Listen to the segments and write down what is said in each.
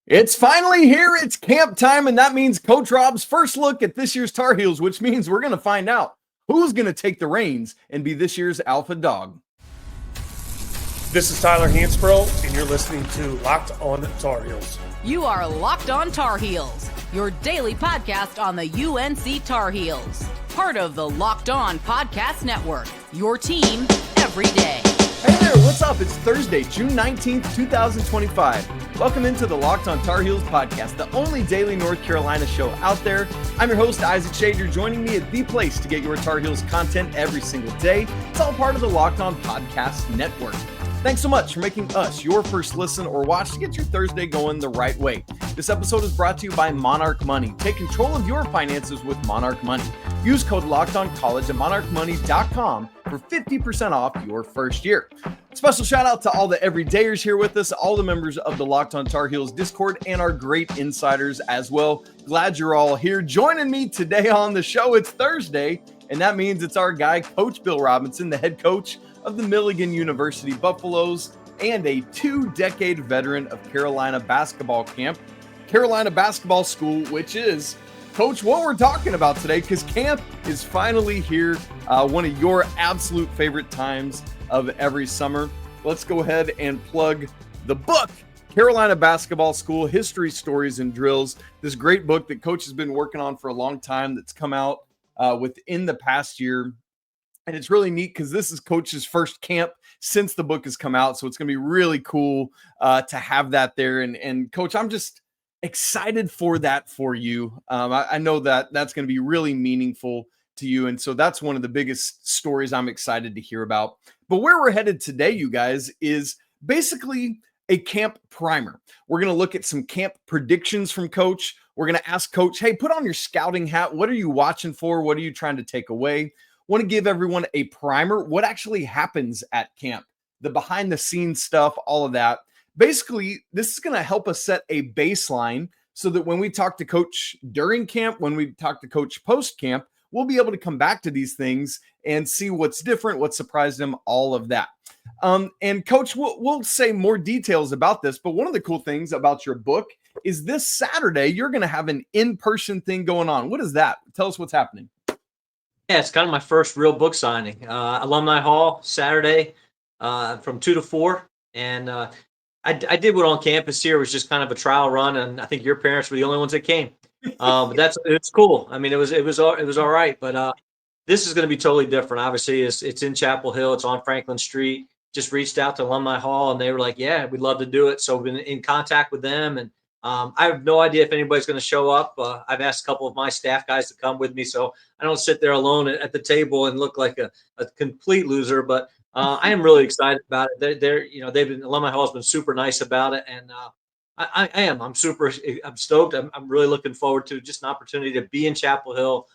It's finally here. It's camp time, and that means Coach Rob's first look at this year's Tar Heels, which means we're going to find out who's going to take the reins and be this year's alpha dog. This is Tyler Hansbrough, and you're listening to Locked on Tar Heels. You are Locked on Tar Heels, your daily podcast on the UNC Tar Heels. Part of the Locked on Podcast Network, your team every day. Hey there, what's up? It's Thursday, June 19th, 2025. Welcome into the Locked on Tar Heels podcast, the only daily North Carolina show out there. I'm your host, Isaac Shader, joining me at the place to get your Tar Heels content every single day. It's all part of the Locked on Podcast Network. Thanks so much for making us your first listen or watch to get your Thursday going the right way. This episode is brought to you by Monarch Money. Take control of your finances with Monarch Money. Use code LOCKEDONCollege at monarchmoney.com for 50% off your first year. Special shout out to all the everydayers here with us, all the members of the Locked on Tar Heels Discord, and our great insiders as well. Glad you're all here joining me today on the show. It's Thursday, and that means it's our guy, Coach Bill Robinson, the head coach of the Milligan University Buffaloes and a 2-decade veteran of Carolina basketball camp, Carolina Basketball School, which is, Coach, what we're talking about today, because camp is finally here, one of your absolute favorite times of every summer. Let's go ahead and plug the book, Carolina Basketball School, History, Stories, and Drills. This great book that Coach has been working on for a long time that's come out within the past year. And it's really neat because this is Coach's first camp since the book has come out. So it's going to be really cool to have that there. And Coach, I'm just excited for that for you. I know that that's going to be really meaningful to you. And so that's one of the biggest stories I'm excited to hear about. But where we're headed today, you guys, is basically a camp primer. We're going to look at some camp predictions from Coach. We're going to ask Coach, hey, put on your scouting hat. What are you watching for? What are you trying to take away? Want to give everyone a primer. What actually happens at camp, the behind the scenes stuff, all of that. Basically, this is going to help us set a baseline so that when we talk to Coach during camp, when we talk to Coach post camp, we'll be able to come back to these things and see what's different, what surprised them, all of that. And Coach, we'll say more details about this, but one of the cool things about your book is this Saturday, you're going to have an in-person thing going on. What is that? Tell us what's happening. Yeah, it's kind of my first real book signing. Alumni Hall, Saturday from 2 to 4. And I did what on campus here was just kind of a trial run. And I think your parents were the only ones that came. But it's cool. I mean, it was all right. But this is going to be totally different. Obviously, it's in Chapel Hill. It's on Franklin Street. Just reached out to Alumni Hall, and they were like, yeah, we'd love to do it. So we've been in contact with them. And I have no idea if anybody's going to show up. I've asked a couple of my staff guys to come with me, so I don't sit there alone at the table and look like a complete loser. But I am really excited about it. Alumni Hall has been super nice about it, and I am. I'm stoked. I'm really looking forward to just an opportunity to be in Chapel Hill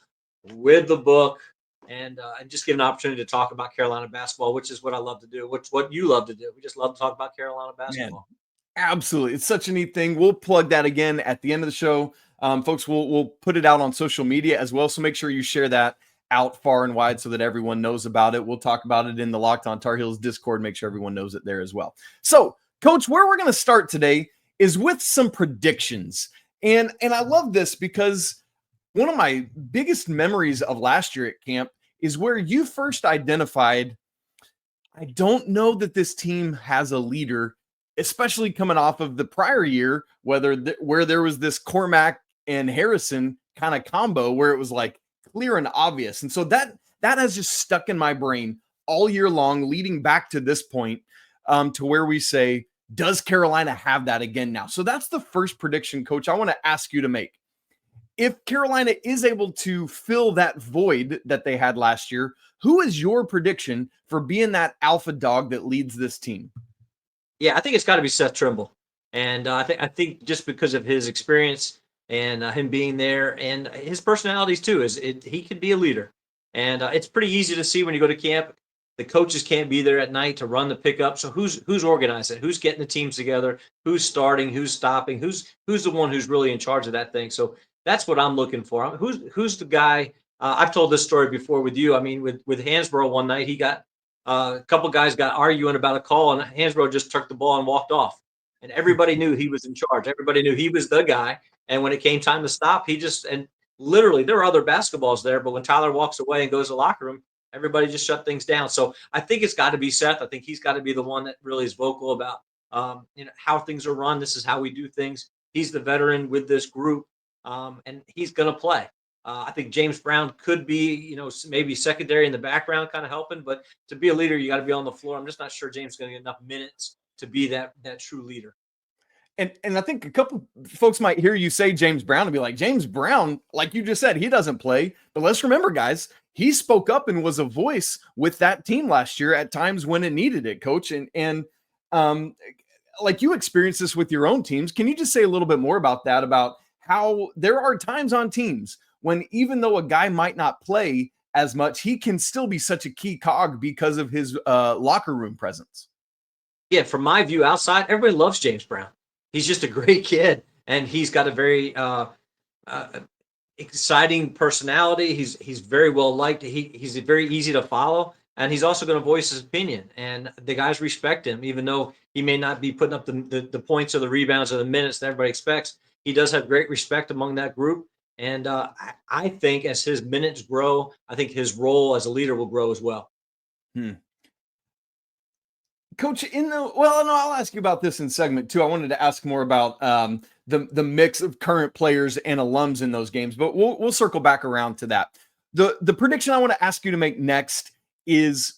with the book and just give an opportunity to talk about Carolina basketball, which is what I love to do. What you love to do. We just love to talk about Carolina basketball. Man. Absolutely. It's such a neat thing. We'll plug that again at the end of the show. Folks, we'll put it out on social media as well. So make sure you share that out far and wide so that everyone knows about it. We'll talk about it in the Locked on Tar Heels Discord. Make sure everyone knows it there as well. So, Coach, where we're going to start today is with some predictions. And I love this because one of my biggest memories of last year at camp is where you first identified, I don't know that this team has a leader, especially coming off of the prior year, where there was this Cormac and Harrison kind of combo where it was like clear and obvious. And so that has just stuck in my brain all year long, leading back to this point, to where we say, does Carolina have that again now? So that's the first prediction, Coach, I want to ask you to make. If Carolina is able to fill that void that they had last year, who is your prediction for being that alpha dog that leads this team? Yeah, I think it's got to be Seth Trimble, and I think just because of his experience and him being there and his personalities too, he can be a leader, and it's pretty easy to see when you go to camp. The coaches can't be there at night to run the pickup, so who's organizing it? Who's getting the teams together? Who's starting? Who's stopping? Who's the one who's really in charge of that thing? So that's what I'm looking for. Who's the guy? I've told this story before with you. I mean, with Hansbrough one night, he got. A couple guys got arguing about a call, and Hansbrough just took the ball and walked off. and everybody knew he was in charge. Everybody knew he was the guy. And when it came time to stop, and literally there were other basketballs there, but when Tyler walks away and goes to the locker room, everybody just shut things down. So I think it's got to be Seth. I think he's got to be the one that really is vocal about, how things are run. This is how we do things. He's the veteran with this group, and he's going to play. I think James Brown could be, maybe secondary in the background, kind of helping. But to be a leader, you got to be on the floor. I'm just not sure James is going to get enough minutes to be that true leader. And I think a couple folks might hear you say James Brown and be like, James Brown, like you just said, he doesn't play. But let's remember, guys, he spoke up and was a voice with that team last year at times when it needed it, Coach. And like you experienced this with your own teams. Can you just say a little bit more about that, about how there are times on teams when even though a guy might not play as much, he can still be such a key cog because of his locker room presence? Yeah, from my view outside, everybody loves James Brown. He's just a great kid, and he's got a very exciting personality. He's very well liked. He's very easy to follow, and he's also going to voice his opinion. And the guys respect him, even though he may not be putting up the points or the rebounds or the minutes that everybody expects. He does have great respect among that group. And I think as his minutes grow, I think his role as a leader will grow as well. Coach, I'll ask you about this in segment 2. I wanted to ask more about the mix of current players and alums in those games, but we'll circle back around to that. The prediction I want to ask you to make next is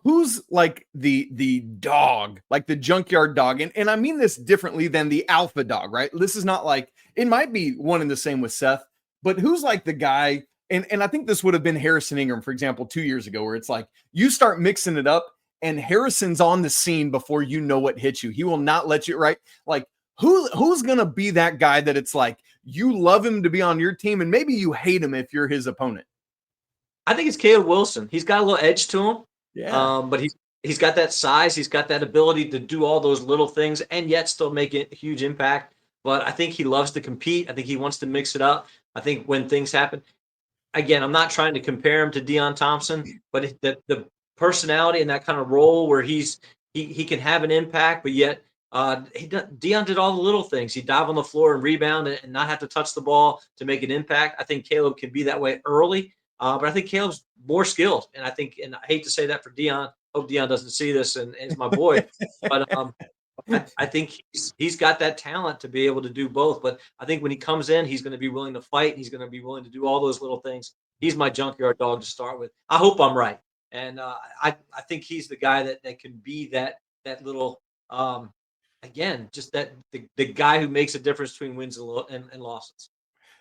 who's like the dog, like the junkyard dog, and I mean this differently than the alpha dog, right? This is not like, it might be one and the same with Seth, but who's like the guy, and I think this would have been Harrison Ingram, for example, 2 years ago, where it's like you start mixing it up and Harrison's on the scene before you know what hits you. He will not let you, right? Like who's going to be that guy that it's like you love him to be on your team and maybe you hate him if you're his opponent? I think it's Caleb Wilson. He's got a little edge to him. Yeah. But he's got that size. He's got that ability to do all those little things and yet still make a huge impact. But I think he loves to compete. I think he wants to mix it up. I think when things happen, again, I'm not trying to compare him to Deion Thompson, but the personality and that kind of role where he can have an impact, but yet Deion did all the little things. He'd dive on the floor and rebound and not have to touch the ball to make an impact. I think Caleb can be that way early, but I think Caleb's more skilled. And I hate to say that for Deion. Hope Deion doesn't see this and is my boy, but I think he's got that talent to be able to do both. But I think when he comes in, he's going to be willing to fight. He's going to be willing to do all those little things. He's my junkyard dog to start with. I hope I'm right. And I think he's the guy that can be that little, again, just that the guy who makes a difference between wins and losses.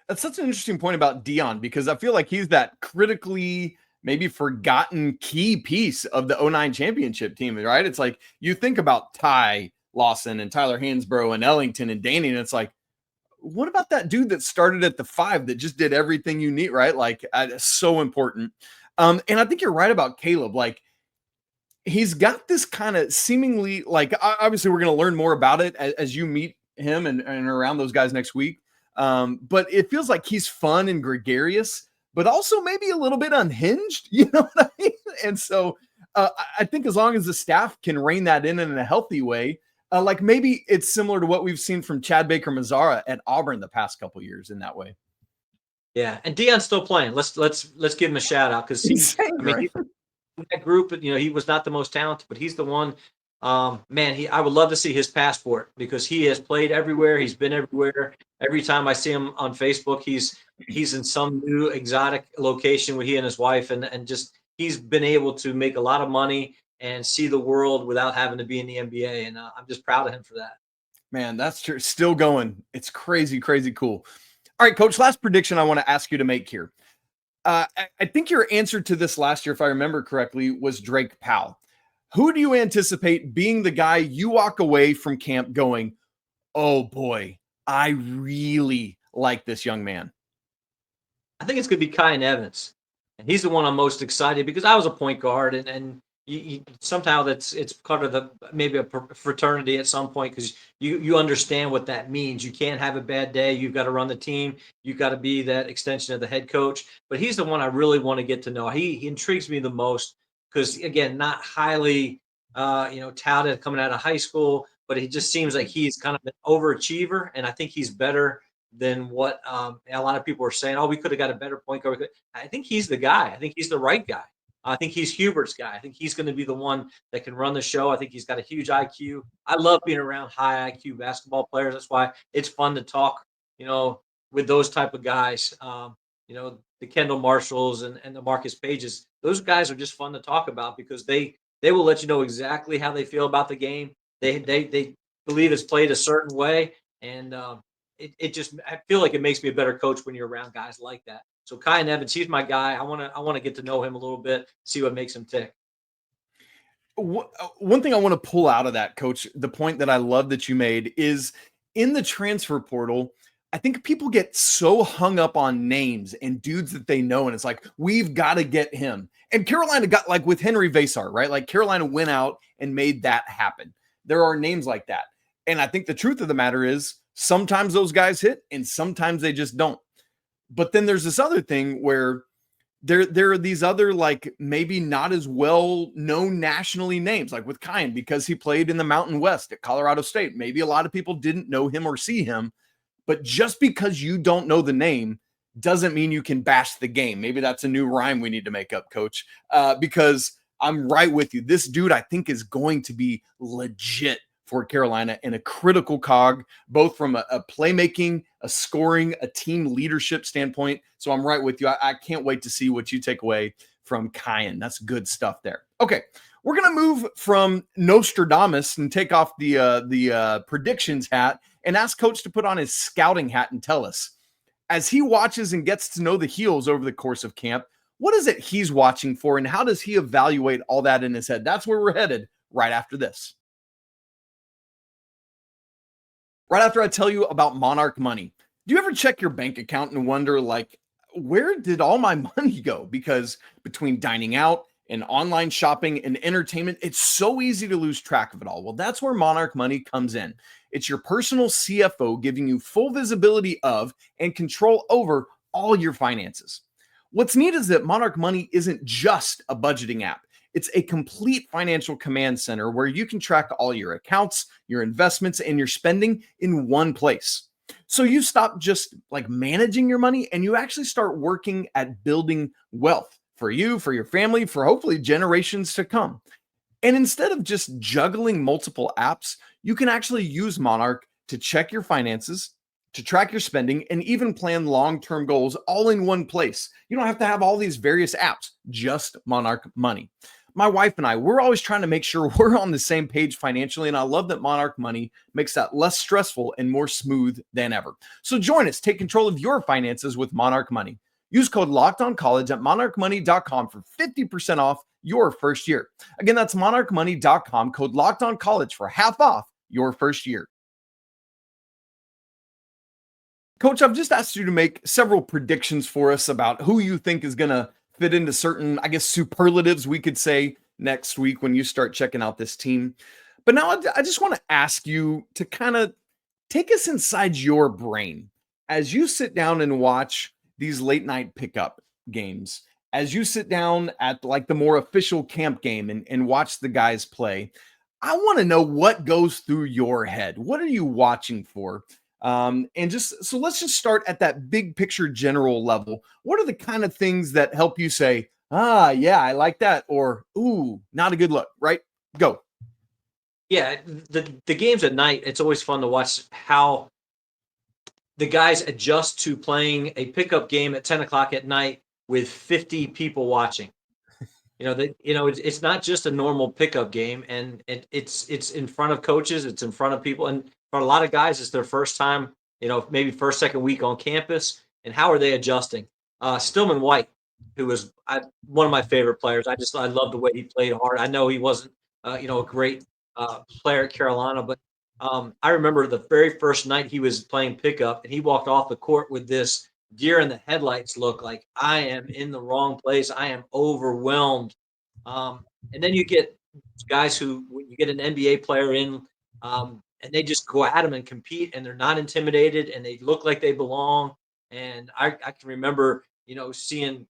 That's such an interesting point about Deion, because I feel like he's that critically maybe forgotten key piece of the 2009 championship team, right? It's like you think about Ty Lawson and Tyler Hansbrough and Ellington and Danny, and it's like, what about that dude that started at the 5 that just did everything you need, right? Like, so important. And I think you're right about Caleb. Like, he's got this kind of seemingly, like, obviously we're going to learn more about it as you meet him and around those guys next week. But it feels like he's fun and gregarious, but also maybe a little bit unhinged, you know what I mean? And so I think as long as the staff can rein that in a healthy way, like maybe it's similar to what we've seen from Chad Baker-Mazara at Auburn the past couple years in that way. Yeah, and Deion's still playing. Let's give him a shout out, because that group, he was not the most talented, but he's the one. I would love to see his passport, because he has played everywhere. He's been everywhere. Every time I see him on Facebook, he's in some new exotic location with he and his wife, and just he's been able to make a lot of money and see the world without having to be in the NBA, and I'm just proud of him for that. Man, that's true. Still going. It's crazy, crazy cool. All right, Coach, last prediction I want to ask you to make here. I think your answer to this last year, if I remember correctly, was Drake Powell. Who do you anticipate being the guy you walk away from camp going, oh boy, I really like this young man? I think it's going to be Kyan Evans. And he's the one I'm most excited, because I was a point guard, and somehow it's part of maybe a fraternity at some point, because you understand what that means. You can't have a bad day. You've got to run the team. You've got to be that extension of the head coach. But he's the one I really want to get to know. He intrigues me the most, because again, not highly touted coming out of high school, but he just seems like he's kind of an overachiever, and I think he's better than what a lot of people are saying. Oh, we could have got a better point guard. I think he's the guy. I think he's the right guy. I think he's Hubert's guy. I think he's going to be the one that can run the show. I think he's got a huge IQ. I love being around high IQ basketball players. That's why it's fun to talk, with those type of guys. The Kendall Marshalls and the Marcus Pages. Those guys are just fun to talk about because they will let you know exactly how they feel about the game. They believe it's played a certain way, and I feel like it makes me a better coach when you're around guys like that. So Kyan Evans, he's my guy. I want to get to know him a little bit, see what makes him tick. One thing I want to pull out of that, Coach, the point that I love that you made is in the transfer portal, I think people get so hung up on names and dudes that they know, and it's like, we've got to get him. And Carolina got, like with Henri Veesaar, right? Like Carolina went out and made that happen. There are names like that. And I think the truth of the matter is sometimes those guys hit and sometimes they just don't. But then there's this other thing where there are these other, like, maybe not as well known nationally names, like with Kyan, because he played in the Mountain West at Colorado State. Maybe a lot of people didn't know him or see him, but just because you don't know the name doesn't mean you can bash the game. Maybe that's a new rhyme we need to make up, Coach, because I'm right with you. This dude, I think, is going to be legit for Carolina and a critical cog, both from a playmaking, a scoring, a team leadership standpoint. So I'm right with you. I can't wait to see what you take away from Kyan. That's good stuff there. Okay, we're going to move from Nostradamus and take off the predictions hat and ask Coach to put on his scouting hat and tell us, as he watches and gets to know the Heels over the course of camp, what is it he's watching for and how does he evaluate all that in his head? That's where we're headed right after this. Right after I tell you about Monarch Money. Do you ever check your bank account and wonder, like, where did all my money go? Because between dining out and online shopping and entertainment, it's so easy to lose track of it all. Well, that's where Monarch Money comes in. It's your personal CFO giving you full visibility of and control over all your finances. What's neat is that Monarch Money isn't just a budgeting app. It's a complete financial command center where you can track all your accounts, your investments, and your spending in one place. So you stop just like managing your money and you actually start working at building wealth for you, for your family, for hopefully generations to come. And instead of just juggling multiple apps, you can actually use Monarch to check your finances, to track your spending, and even plan long-term goals all in one place. You don't have to have all these various apps, just Monarch Money. My wife and I, we're always trying to make sure we're on the same page financially, and I love that Monarch Money makes that less stressful and more smooth than ever. So join us, take control of your finances with Monarch Money. Use code LOCKEDONCollege at monarchmoney.com for 50% off your first year. Again, that's monarchmoney.com, code LOCKEDONCollege for half off your first year. Coach, I've just asked you to make several predictions for us about who you think is going to fit into certain, I guess, superlatives we could say next week when you start checking out this team. But now I just want to ask you to kind of take us inside your brain as you sit down and watch these late night pickup games, as you sit down at like the more official camp game and watch the guys play. I want to know what goes through your head. What are you watching for? And so let's just start at that big picture general level. What are the kind of things that help you say, yeah, I like that, or ooh, not a good look, right? Go. Yeah, the games at night, it's always fun to watch how the guys adjust to playing a pickup game at 10 o'clock at night with 50 people watching. It's not just a normal pickup game, and it's in front of coaches, it's in front of people, and for a lot of guys, it's their first time, maybe first, second week on campus, and how are they adjusting? Stillman White, who was one of my favorite players. I love the way he played hard. I know he wasn't, a great player at Carolina, but I remember the very first night he was playing pickup, and he walked off the court with this deer in the headlights look, like, I am in the wrong place. I am overwhelmed. And then you get guys when you get an NBA player in, and they just go at them and compete, and they're not intimidated, and they look like they belong. And I can remember, seeing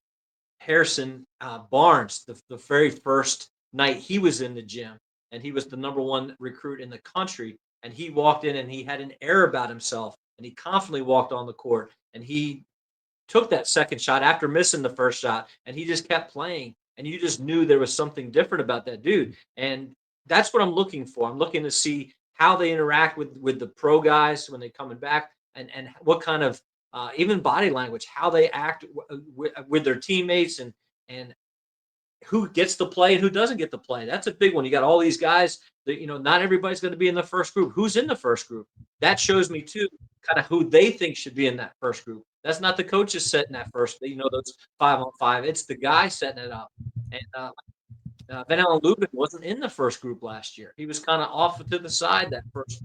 Harrison Barnes the very first night he was in the gym, and he was the number one recruit in the country. and he walked in and he had an air about himself, and he confidently walked on the court, and he took that second shot after missing the first shot, and he just kept playing, and you just knew there was something different about that dude. And that's what I'm looking for. I'm looking to see how they interact with the pro guys when they're coming back, and what kind of even body language, how they act with their teammates, and who gets to play and who doesn't get to play. That's a big one. You got all these guys that, not everybody's going to be in the first group. Who's in the first group? That shows me too, kind of who they think should be in that first group. That's not the coaches setting that first, those 5-on-5. It's the guy setting it up. And Van Allen Luka wasn't in the first group last year. He was kind of off to the side that first,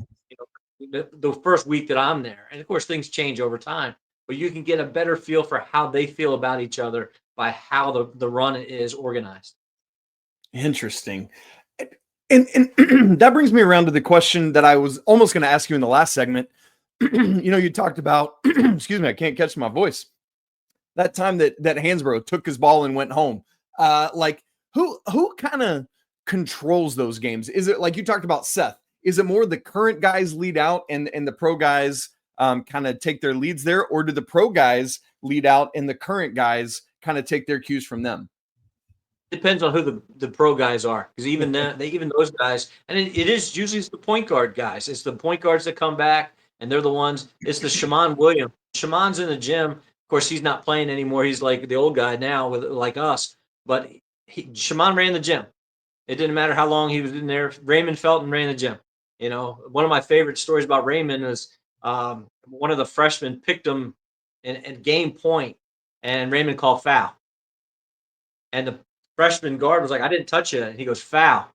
the first week that I'm there. And of course, things change over time, but you can get a better feel for how they feel about each other by how the run is organized. Interesting. And that brings me around to the question that I was almost going to ask you in the last segment. You talked about, excuse me, I can't catch my voice. That time that Hansbrough took his ball and went home. Who kind of controls those games? Is it like you talked about Seth? Is it more the current guys lead out and the pro guys kind of take their leads there? Or do the pro guys lead out and the current guys kind of take their cues from them? Depends on who the pro guys are, because even those guys, and it is usually the point guard guys. It's the point guards that come back, and they're the ones. It's the Shammond Williams. Shamon's in the gym. Of course, he's not playing anymore. He's like the old guy now, with like us. But Shammond ran the gym. It didn't matter how long he was in there. Raymond Felton ran the gym. One of my favorite stories about Raymond is one of the freshmen picked him in game point, and Raymond called foul. And the freshman guard was like, "I didn't touch it." And he goes, "Foul."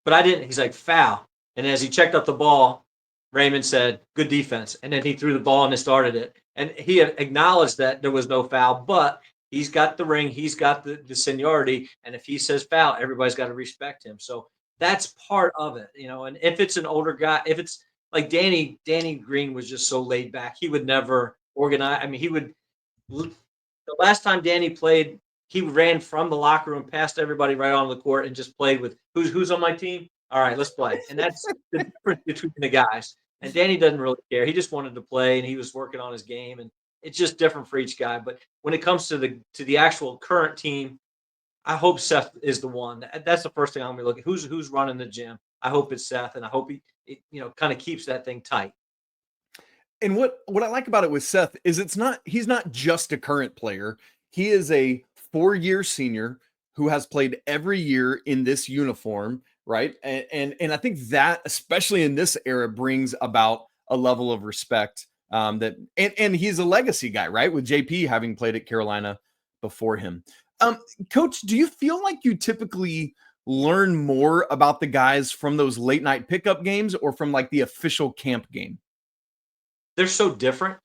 But I didn't. He's like, "Foul." And as he checked up the ball, Raymond said, "Good defense." And then he threw the ball and started it. And he acknowledged that there was no foul, but he's got the ring. He's got the seniority. And if he says foul, everybody's got to respect him. So that's part of it, And if it's an older guy, if it's like Danny Green was just so laid back, he would never organize. I mean, the last time Danny played, he ran from the locker room past everybody right on the court and just played with who's on my team. All right, let's play. And that's the difference between the guys. And Danny doesn't really care. He just wanted to play, and he was working on his game. And it's just different for each guy. But when it comes to the actual current team, I hope Seth is the one. That's the first thing I'm going to look at. Who's running the gym? I hope it's Seth, and I hope he kind of keeps that thing tight. And what I like about it with Seth is he's not just a current player. He is a 4-year senior who has played every year in this uniform, right? And I think that, especially in this era, brings about a level of respect and he's a legacy guy, right? With JP having played at Carolina before him. Coach, do you feel like you typically learn more about the guys from those late night pickup games or from like the official camp game? They're so different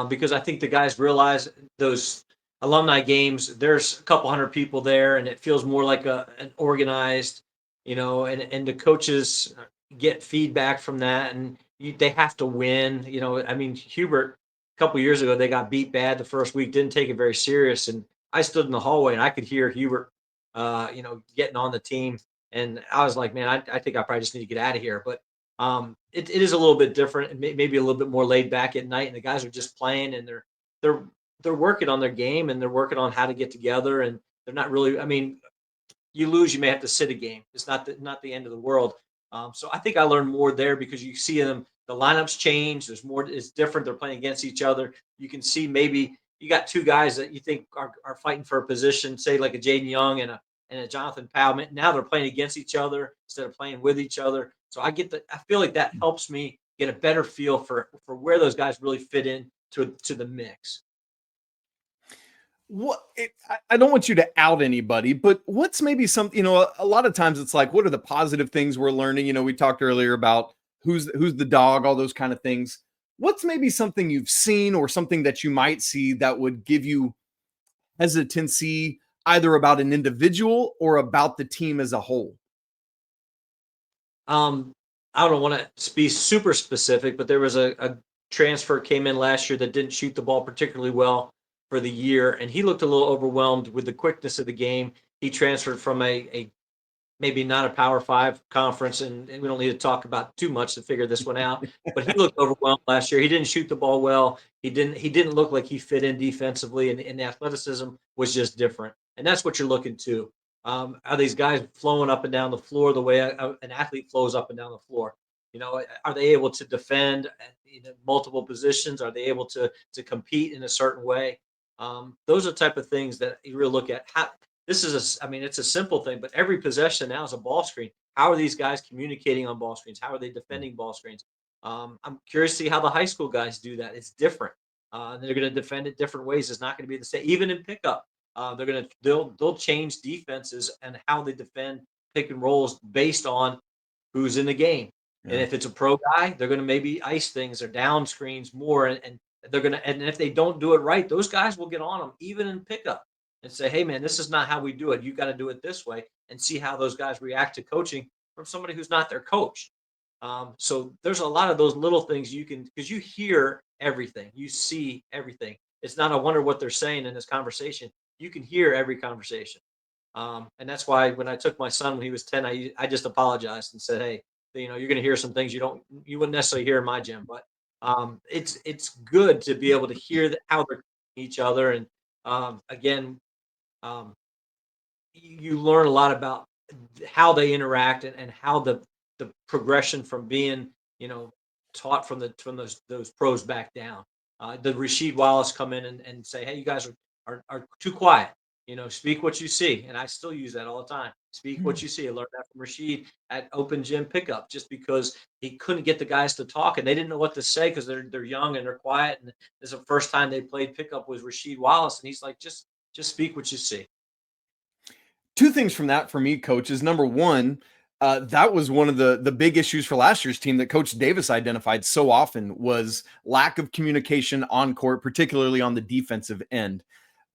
because I think the guys realize those alumni games, there's a couple hundred people there, and it feels more like an organized, and the coaches get feedback from that, and they have to win. I mean, Hubert, a couple years ago, they got beat bad the first week, didn't take it very serious, and I stood in the hallway and I could hear Hubert, getting on the team, and I was like, man, I think I probably just need to get out of here. But it is a little bit different, maybe a little bit more laid back at night, and the guys are just playing, and they're working on their game, and they're working on how to get together, and they're not really. I mean, you lose, you may have to sit a game. It's not the end of the world. So I think I learned more there because you see them. The lineups change. There's more. It's different. They're playing against each other. You can see maybe you got two guys that you think are fighting for a position, say like a Jaden Young and a Jonathan Powell. Now they're playing against each other instead of playing with each other. So I feel like that helps me get a better feel for where those guys really fit in to the mix. I don't want you to out anybody, but what's maybe something, a lot of times it's like, what are the positive things we're learning? We talked earlier about who's the dog, all those kind of things. What's maybe something you've seen or something that you might see that would give you hesitancy either about an individual or about the team as a whole? I don't want to be super specific, but there was a transfer came in last year that didn't shoot the ball particularly well for the year, and he looked a little overwhelmed with the quickness of the game. He transferred from a maybe not a Power Five conference, and we don't need to talk about too much to figure this one out. But he looked overwhelmed last year. He didn't shoot the ball well. He didn't look like he fit in defensively, and the athleticism was just different. And that's what you're looking to. Are these guys flowing up and down the floor the way an athlete flows up and down the floor? Are they able to defend at multiple positions? Are they able to compete in a certain way? Those are the type of things that you really look at. I mean, it's a simple thing, but every possession now is a ball screen. How are these guys communicating on ball screens? How are they defending ball screens? I'm curious to see how the high school guys do that. It's different. They're going to defend it different ways. It's not going to be the same. Even in pickup, they'll change defenses and how they defend pick and rolls based on who's in the game. Yeah. And if it's a pro guy, they're going to maybe ice things or down screens more, and they're going to. And if they don't do it right, those guys will get on them even in pickup and say, "Hey, man, this is not how we do it. You got to do it this way," and see how those guys react to coaching from somebody who's not their coach. So there's a lot of those little things you can, because you hear everything, you see everything. It's not, I wonder what they're saying in this conversation. You can hear every conversation. And that's why when I took my son when he was 10, I just apologized and said, "Hey, you're going to hear some things you wouldn't necessarily hear in my gym." But it's good to be able to hear how they're each other. And again, you learn a lot about how they interact and how the progression from being, taught from those pros back down. The Rasheed Wallace come in and say, "Hey, you guys are too quiet. Speak what you see." And I still use that all the time. Speak what you see. I learned that from Rasheed at open gym pickup, just because he couldn't get the guys to talk and they didn't know what to say because they're young and they're quiet. And this is the first time they played pickup was Rasheed Wallace, and he's like, just speak what you see. Two things from that for me, coach, is number one, that was one of the big issues for last year's team that Coach Davis identified so often was lack of communication on court, particularly on the defensive end.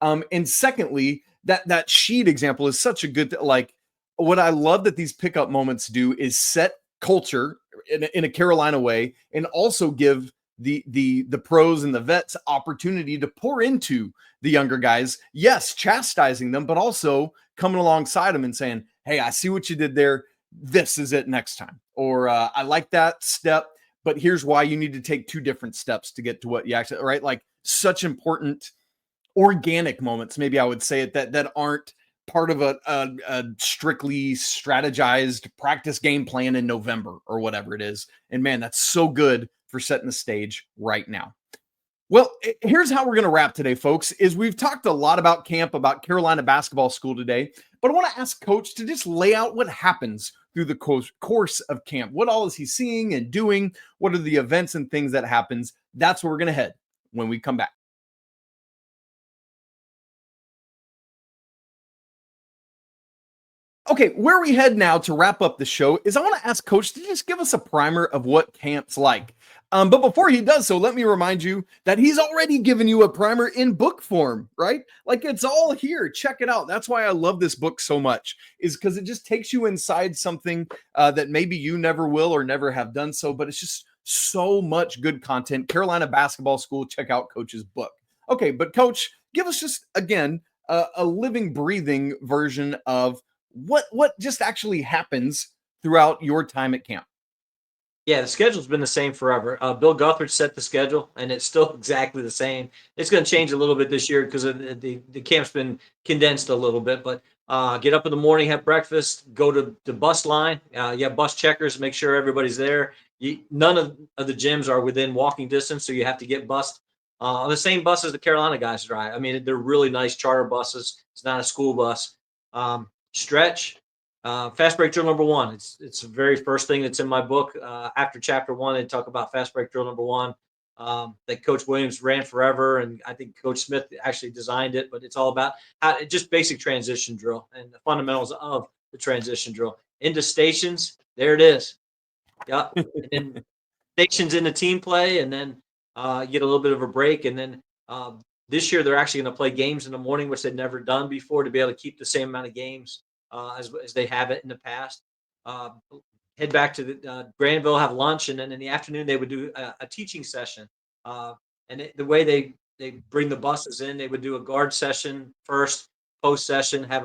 And secondly, that sheet example is such a good, like, what I love that these pickup moments do is set culture in a Carolina way, and also give the pros and the vets opportunity to pour into the younger guys. Yes, chastising them, but also coming alongside them and saying, "Hey, I see what you did there. This is it next time." Or I like that step, but here's why you need to take two different steps to get to what you actually, right? Like, such important organic moments, maybe I would say it, that aren't part of a strictly strategized practice game plan in November or whatever it is. And man, that's so good for setting the stage right now. Well, here's how we're going to wrap today, folks, is we've talked a lot about camp, about Carolina basketball school today, but I want to ask Coach to just lay out what happens through the course of camp. What all is he seeing and doing? What are the events and things that happens? That's where we're going to head when we come back. Okay, where we head now to wrap up the show is I want to ask Coach to just give us a primer of what camp's like. But before he does so, let me remind you that he's already given you a primer in book form, right? Like, it's all here. Check it out. That's why I love this book so much, is because it just takes you inside something that maybe you never will or never have done so, but it's just so much good content. Carolina Basketball School, check out Coach's book. Okay, but Coach, give us just, again, a living, breathing version of what just actually happens throughout your time at camp. Yeah, the schedule's been the same forever. Bill Guthridge set the schedule, and it's still exactly the same. It's going to change a little bit this year because the camp's been condensed a little bit. But get up in the morning, have breakfast, go to the bus line. You have bus checkers, make sure everybody's there. None of the gyms are within walking distance, so you have to get bused on the same buses the Carolina guys drive. I mean, they're really nice charter buses. It's not a school bus. Stretch. Fast break drill number one. It's the very first thing that's in my book. After chapter one, they talk about fast break drill number one that Coach Williams ran forever, and I think Coach Smith actually designed it. But it's all about just basic transition drill and the fundamentals of the transition drill. Into stations, there it is. Yep. And then stations into team play, and then you get a little bit of a break, and then this year they're actually going to play games in the morning, which they've never done before, to be able to keep the same amount of games as they have it in the past. Head back to the Granville, have lunch, and then in the afternoon they would do a teaching session. The way they bring the buses in, they would do a guard session first, post session, have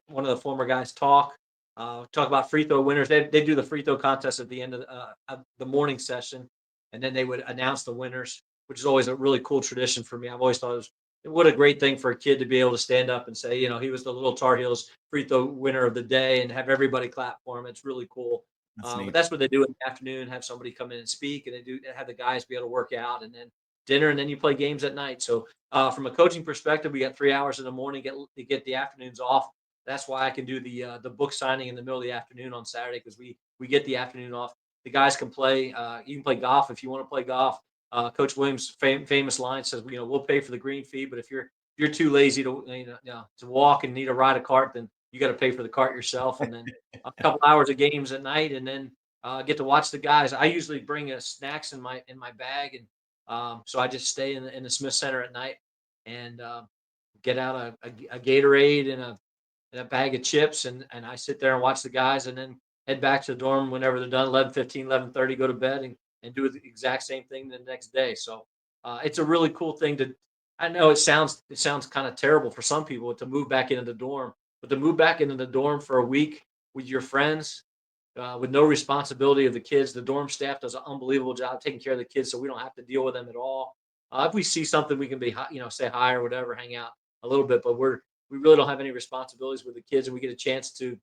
one of the former guys talk, Talk about free throw winners. They do the free throw contest at the end of the morning session, and then they would announce the winners, which is always a really cool tradition for me. I've always thought what a great thing for a kid to be able to stand up and say, he was the little Tar Heels free throw winner of the day, and have everybody clap for him. It's really cool. That's But neat. that's what they do in the afternoon. Have somebody come in and speak, and they have the guys be able to work out, and then dinner, and then you play games at night. So from a coaching perspective, we got 3 hours in the morning to get the afternoons off. That's why I can do the book signing in the middle of the afternoon on Saturday, because we get the afternoon off. The guys can play. You can play golf if you want to play golf. Coach Williams' famous line says, we'll pay for the green fee, but if you're too lazy to walk and need to ride a cart, then you got to pay for the cart yourself. And then a couple hours of games at night, and then get to watch the guys. I usually bring snacks in my bag, and so I just stay in the Smith Center at night and get out a Gatorade and a bag of chips, and I sit there and watch the guys, and then head back to the dorm whenever they're done, 11:15, 11:30, go to bed, and do the exact same thing the next day. So it's a really cool thing I know it sounds kind of terrible for some people to move back into the dorm, but to move back into the dorm for a week with your friends, with no responsibility of the kids. The dorm staff does an unbelievable job taking care of the kids, so we don't have to deal with them at all. If we see something, we can say hi or whatever, hang out a little bit, but we really don't have any responsibilities with the kids, and we get a chance to,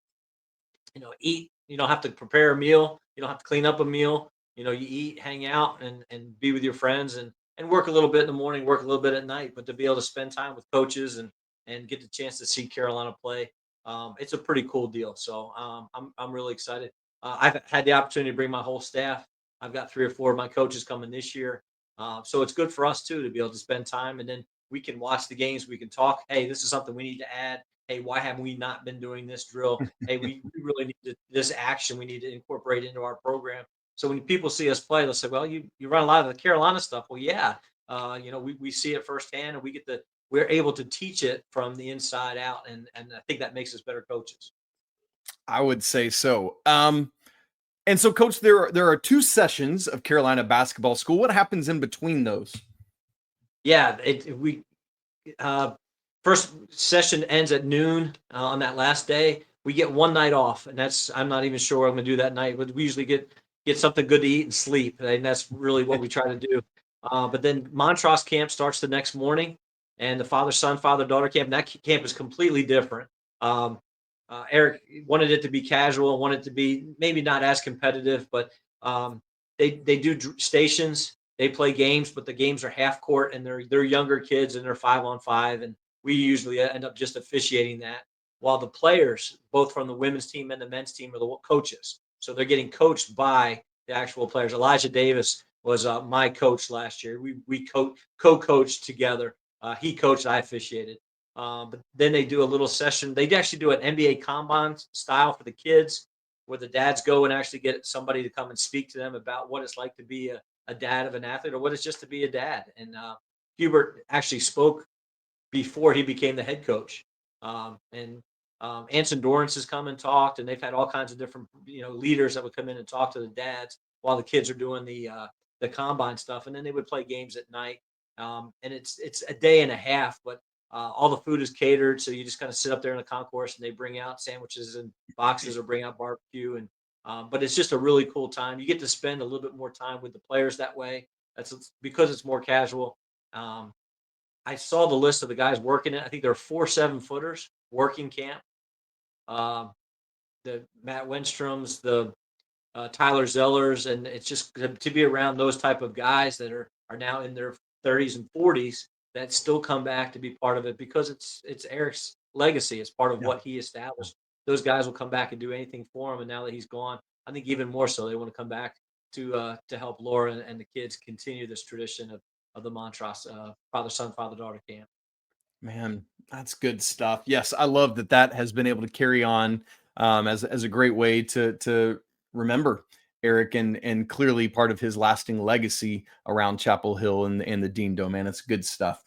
eat. You don't have to prepare a meal. You don't have to clean up a meal. You eat, hang out, and be with your friends, and work a little bit in the morning, work a little bit at night. But to be able to spend time with coaches and get the chance to see Carolina play, it's a pretty cool deal. So I'm really excited. I've had the opportunity to bring my whole staff. I've got 3 or 4 of my coaches coming this year. So it's good for us too to be able to spend time, and then we can watch the games. We can talk. Hey, this is something we need to add. Hey, why have we not been doing this drill? Hey, we really need this action. We need to incorporate into our program. So when people see us play, they'll say, "Well, you run a lot of the Carolina stuff." Well, yeah, we see it firsthand, and we're able to teach it from the inside out, and I think that makes us better coaches. I would say so. And so, Coach, there are 2 sessions of Carolina basketball school. What happens in between those? Yeah, first session ends at noon on that last day. We get one night off, and I'm not even sure what I'm going to do that night. But we usually get something good to eat and sleep, and that's really what we try to do. But then Montrose camp starts the next morning, and the father-son, father-daughter camp. And that camp is completely different. Eric wanted it to be casual, wanted it to be maybe not as competitive, but they do stations. They play games, but the games are half court, and they're younger kids, and they're 5-on-5, and we usually end up just officiating that. While the players, both from the women's team and the men's team, are the coaches, so they're getting coached by the actual players. Elijah Davis was my coach last year. We co-coached together. He coached, I officiated. But then they do a little session. They actually do an NBA combine style for the kids, where the dads go and actually get somebody to come and speak to them about what it's like to be a dad of an athlete, or what it's just to be a dad. And Hubert actually spoke before he became the head coach. And Anson Dorrance has come and talked, and they've had all kinds of different leaders that would come in and talk to the dads while the kids are doing the combine stuff, and then they would play games at night. And it's a day and a half, but all the food is catered, so you just kind of sit up there in the concourse, and they bring out sandwiches and boxes, or bring out barbecue, and but it's just a really cool time. You get to spend a little bit more time with the players that way. That's because it's more casual. I saw the list of the guys working it. I think there are 4 7-footers working camp. The Matt Wenstroms, the Tyler Zellers, and it's just to be around those type of guys that are now in their 30s and 40s that still come back to be part of it, because it's Eric's legacy. It's part of what he established. Those guys will come back and do anything for him, and now that he's gone, I think even more so they want to come back to help Laura and the kids continue this tradition of the Montrose father-son, father-daughter camp. Man, that's good stuff. Yes, I love that has been able to carry on as a great way to remember Eric, and clearly part of his lasting legacy around Chapel Hill and the Dean Dome. Man, it's good stuff.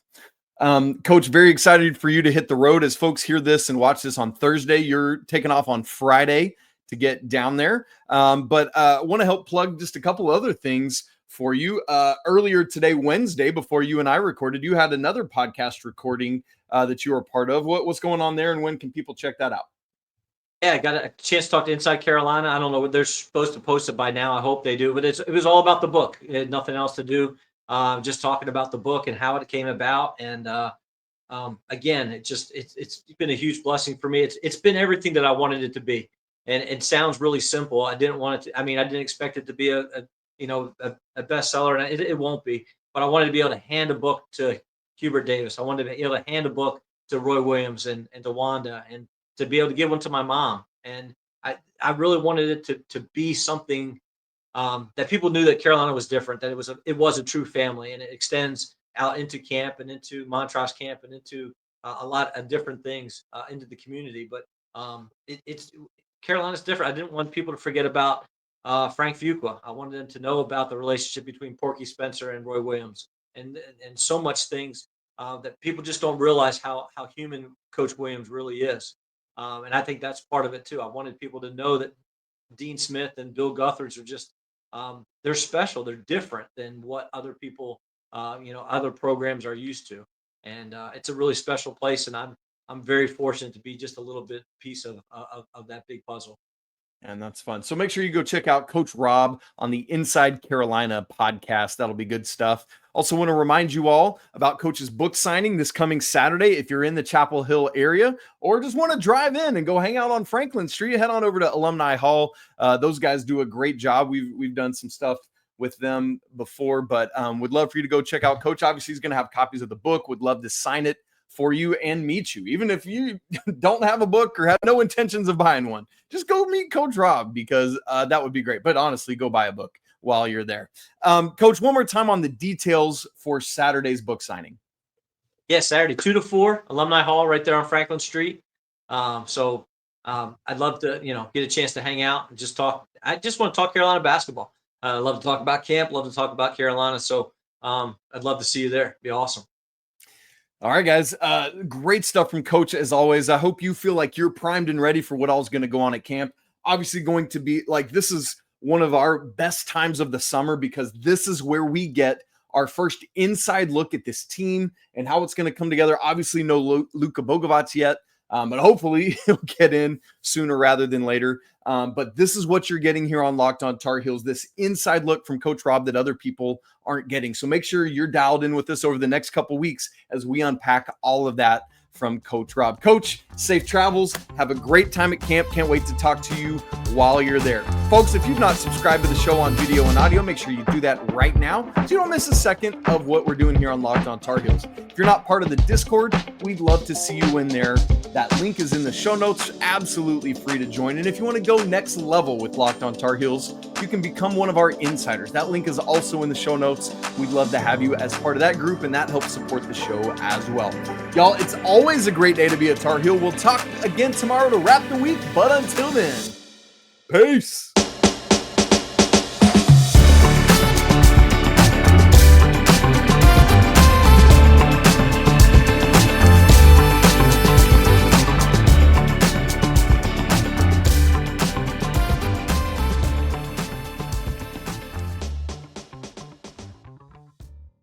Coach, very excited for you to hit the road. As folks hear this and watch this on Thursday, you're taking off on Friday to get down there. But I want to help plug just a couple other things for you. Earlier today, Wednesday, before you and I recorded, you had another podcast recording that you were part of. What's going on there, and when can people check that out? Yeah, I got a chance to talk to Inside Carolina. I don't know what they're supposed to post it by now. I hope they do, but it was all about the book. It had nothing else to do. Just talking about the book and how it came about. And again, it's been a huge blessing for me. It's been everything that I wanted it to be. And it sounds really simple. I didn't want it to. I mean, I didn't expect it to be a bestseller, and it won't be. But I wanted to be able to hand a book to Hubert Davis. I wanted to be able to hand a book to Roy Williams and to Wanda, and to be able to give one to my mom. And I really wanted it to be something that people knew that Carolina was different, that it was a true family, and it extends out into camp and into Montrose camp and into a lot of different things into the community. But it's Carolina's different. I didn't want people to forget about Frank Fuqua. I wanted them to know about the relationship between Porky Spencer and Roy Williams, and so much things that people just don't realize how human Coach Williams really is. And I think that's part of it too. I wanted people to know that Dean Smith and Bill Guthridge are just they're special. They're different than what other people, other programs are used to. And it's a really special place. And I'm very fortunate to be just a little bit piece of that big puzzle. And that's fun. So make sure you go check out Coach Rob on the Inside Carolina podcast. That'll be good stuff. Also want to remind you all about Coach's book signing this coming Saturday. If you're in the Chapel Hill area or just want to drive in and go hang out on Franklin Street, head on over to Alumni Hall. Those guys do a great job. We've done some stuff with them before, but would love for you to go check out Coach. Obviously, he's going to have copies of the book. Would love to sign it for you and meet you. Even if you don't have a book or have no intentions of buying one, just go meet Coach Rob, because that would be great. But honestly, go buy a book while you're there. Coach, one more time on the details for Saturday's book signing. Yeah, Saturday, 2 to 4, Alumni Hall right there on Franklin Street. So I'd love to, get a chance to hang out and just talk. I just want to talk Carolina basketball. I love to talk about camp, love to talk about Carolina. So I'd love to see you there. It'd be awesome. All right, guys. Great stuff from Coach, as always. I hope you feel like you're primed and ready for what all's going to go on at camp. Obviously going to be this is one of our best times of the summer, because this is where we get our first inside look at this team and how it's going to come together. Obviously, no Luka Bogavac yet, but hopefully he'll get in sooner rather than later. But this is what you're getting here on Locked On Tar Heels, this inside look from Coach Rob that other people aren't getting. So make sure you're dialed in with us over the next couple weeks as we unpack all of that from Coach Rob. Coach, safe travels. Have a great time at camp. Can't wait to talk to you while you're there. Folks, if you've not subscribed to the show on video and audio, make sure you do that right now so you don't miss a second of what we're doing here on Locked On Tar Heels. If you're not part of the Discord, we'd love to see you in there. That link is in the show notes. Absolutely free to join. And if you want to go next level with Locked On Tar Heels, you can become one of our insiders. That link is also in the show notes. We'd love to have you as part of that group, and that helps support the show as well. Y'all, it's always a great day to be a Tar Heel. We'll talk again tomorrow to wrap the week, but until then, peace.